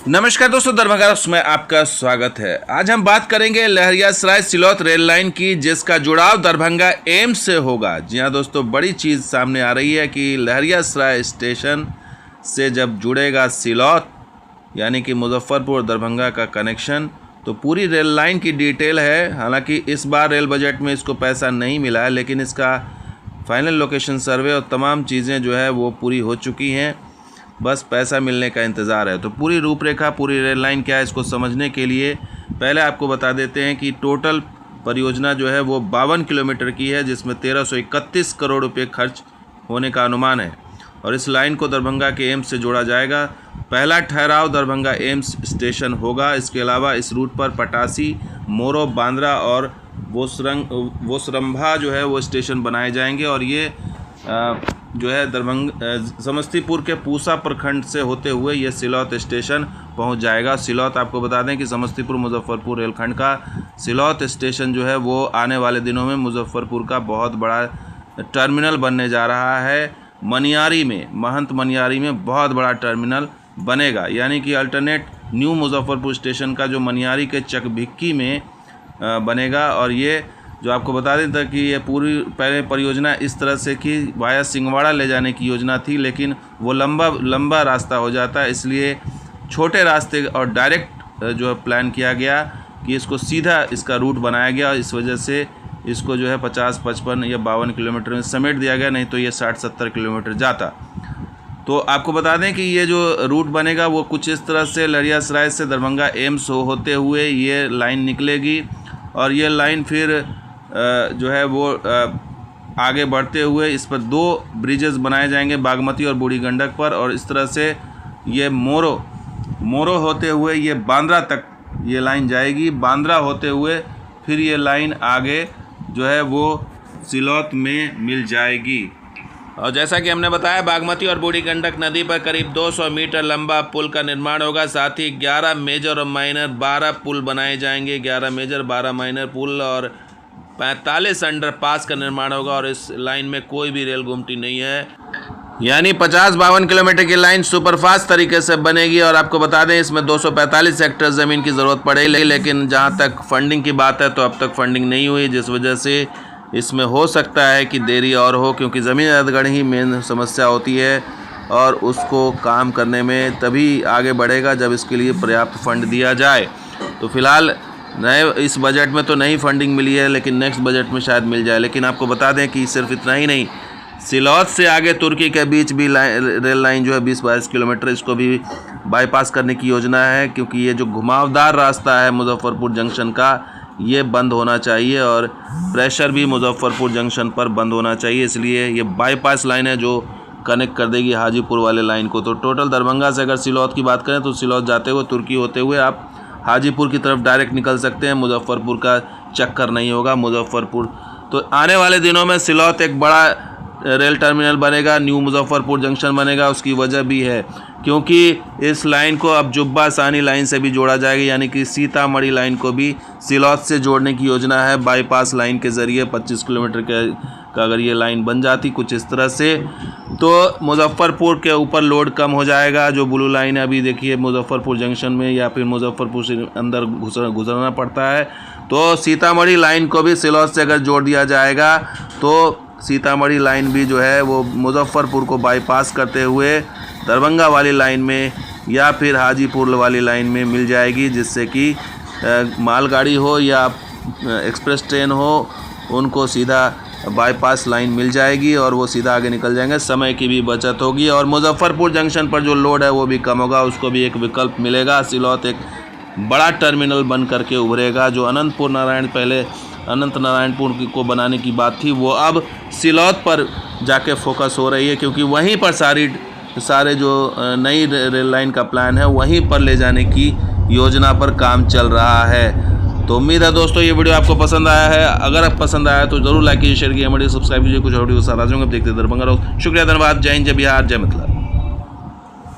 नमस्कार दोस्तों, दरभंगा में आपका स्वागत है। आज हम बात करेंगे लहरियासराय सिलौत रेल लाइन की, जिसका जुड़ाव दरभंगा एम्स से होगा। जी हाँ दोस्तों, बड़ी चीज़ सामने आ रही है कि लहरियासराय स्टेशन से जब जुड़ेगा सिलौत यानी कि मुजफ्फरपुर दरभंगा का कनेक्शन, तो पूरी रेल लाइन की डिटेल है। हालांकि इस बार रेल बजट में इसको पैसा नहीं मिला है, लेकिन इसका फाइनल लोकेशन सर्वे और तमाम चीज़ें जो है वो पूरी हो चुकी हैं, बस पैसा मिलने का इंतज़ार है। तो पूरी रूपरेखा, पूरी रेल लाइन क्या है, इसको समझने के लिए पहले आपको बता देते हैं कि टोटल परियोजना जो है वो 52 किलोमीटर की है, जिसमें 1331 करोड़ रुपए खर्च होने का अनुमान है। और इस लाइन को दरभंगा के एम्स से जोड़ा जाएगा। पहला ठहराव दरभंगा एम्स स्टेशन होगा। इसके अलावा इस रूट पर पटासी, मोरो, बांद्रा और वोसरम्भा जो है वो स्टेशन बनाए जाएंगे। और ये जो है दरभंगा समस्तीपुर के पूसा प्रखंड से होते हुए ये सिलौत स्टेशन पहुंच जाएगा। सिलौत, आपको बता दें कि समस्तीपुर मुजफ्फरपुर रेलखंड का सिलौत स्टेशन जो है वो आने वाले दिनों में मुजफ्फरपुर का बहुत बड़ा टर्मिनल बनने जा रहा है। मनियारी में, महंत मनियारी में बहुत बड़ा टर्मिनल बनेगा, यानी कि अल्टरनेट न्यू मुजफ्फरपुर स्टेशन का जो मनियारी के चकभिक्की में बनेगा। और ये जो आपको बता दें था कि ये पूरी पहले परियोजना इस तरह से कि वाया सिंगवाड़ा ले जाने की योजना थी, लेकिन वो लंबा रास्ता हो जाता है, इसलिए छोटे रास्ते और डायरेक्ट जो है प्लान किया गया कि इसको सीधा इसका रूट बनाया गया। इस वजह से इसको जो है 50, 55 या 52 किलोमीटर में समेट दिया गया, नहीं तो ये 60-70 किलोमीटर जाता। तो आपको बता दें कि ये जो रूट बनेगा वो कुछ इस तरह से लहरियासराय से दरभंगा एम्स होते हुए ये लाइन निकलेगी। और ये लाइन फिर जो है वो आगे बढ़ते हुए इस पर 2 ब्रिजेस बनाए जाएंगे, बागमती और बूढ़ी गंडक पर। और इस तरह से ये मोरो होते हुए ये बांद्रा तक ये लाइन जाएगी। बांद्रा होते हुए फिर ये लाइन आगे जो है वो सिलौत में मिल जाएगी। और जैसा कि हमने बताया, बागमती और बूढ़ी गंडक नदी पर करीब 200 मीटर लंबा पुल का निर्माण होगा। साथ ही 11 मेजर और माइनर 12 पुल बनाए जाएंगे। 11 मेजर, 12 माइनर पुल और 45 अंडरपास का निर्माण होगा। और इस लाइन में कोई भी रेल गुमटी नहीं है, यानी 50-52 किलोमीटर की लाइन सुपरफास्ट तरीके से बनेगी। और आपको बता दें इसमें 245 हेक्टेयर ज़मीन की ज़रूरत पड़ेगी, लेकिन जहां तक फंडिंग की बात है तो अब तक फंडिंग नहीं हुई, जिस वजह से इसमें हो सकता है कि देरी और हो, क्योंकि ज़मीन अधिग्रहण ही मेन समस्या होती है। और उसको काम करने में तभी आगे बढ़ेगा जब इसके लिए पर्याप्त फंड दिया जाए। तो फिलहाल नए इस बजट में तो नई फंडिंग मिली है, लेकिन नेक्स्ट बजट में शायद मिल जाए। लेकिन आपको बता दें कि सिर्फ इतना ही नहीं, सिलौत से आगे तुर्की के बीच भी रेल लाइन जो है 20-22 किलोमीटर, इसको भी बाईपास करने की योजना है, क्योंकि ये जो घुमावदार रास्ता है मुजफ्फरपुर जंक्शन का, ये बंद होना चाहिए। और प्रेशर भी मुजफ्फरपुर जंक्शन पर बंद होना चाहिए, इसलिए ये बाईपास लाइन है जो कनेक्ट कर देगी हाजीपुर वाले लाइन को। तो टोटल दरभंगा से अगर सिलौत की बात करें तो सिलौत जाते हुए तुर्की होते हुए आप हाजीपुर की तरफ डायरेक्ट निकल सकते हैं। मुजफ्फरपुर का चक्कर नहीं होगा मुजफ्फरपुर। तो आने वाले दिनों में सिलौत एक बड़ा रेल टर्मिनल बनेगा, न्यू मुजफ्फरपुर जंक्शन बनेगा। उसकी वजह भी है क्योंकि इस लाइन को अब जुब्बा सानी लाइन से भी जोड़ा जाएगा, यानी कि सीतामढ़ी लाइन को भी सिलौत से जोड़ने की योजना है बाईपास लाइन के ज़रिए। 25 किलोमीटर का अगर ये लाइन बन जाती कुछ इस तरह से, तो मुजफ्फरपुर के ऊपर लोड कम हो जाएगा। जो ब्लू लाइन है अभी देखिए मुजफ्फरपुर जंक्शन में या फिर मुजफ्फरपुर से अंदर गुजरना पड़ता है, तो सीतामढ़ी लाइन को भी सिलौत से अगर जोड़ दिया जाएगा तो सीतामढ़ी लाइन भी जो है वो मुजफ्फरपुर को बाईपास करते हुए दरभंगा वाली लाइन में या फिर हाजीपुर वाली लाइन में मिल जाएगी, जिससे कि मालगाड़ी हो या एक्सप्रेस ट्रेन हो, उनको सीधा बाईपास लाइन मिल जाएगी और वो सीधा आगे निकल जाएंगे। समय की भी बचत होगी और मुजफ्फरपुर जंक्शन पर जो लोड है वो भी कम होगा, उसको भी एक विकल्प मिलेगा। सिलौत एक बड़ा टर्मिनल बन करके उभरेगा। जो अनंतपुर नारायण, पहले अनंत नारायणपुर को बनाने की बात थी, वो अब सिलौत पर जाके फोकस हो रही है, क्योंकि वहीं पर सारे जो नई रेल लाइन का प्लान है वहीं पर ले जाने की योजना पर काम चल रहा है। तो उम्मीद है दोस्तों ये वीडियो आपको पसंद आया है। अगर आप पसंद आया तो जरूर लाइक कीजिए, शेयर कीजिए, हमारे सब्सक्राइब कीजिए। कुछ और वीडियो साथ आ जाऊँगा, देखते दरभंगा रहो। शुक्रिया, धन्यवाद। जय हिंद, जय बिहार, जय मिथिला।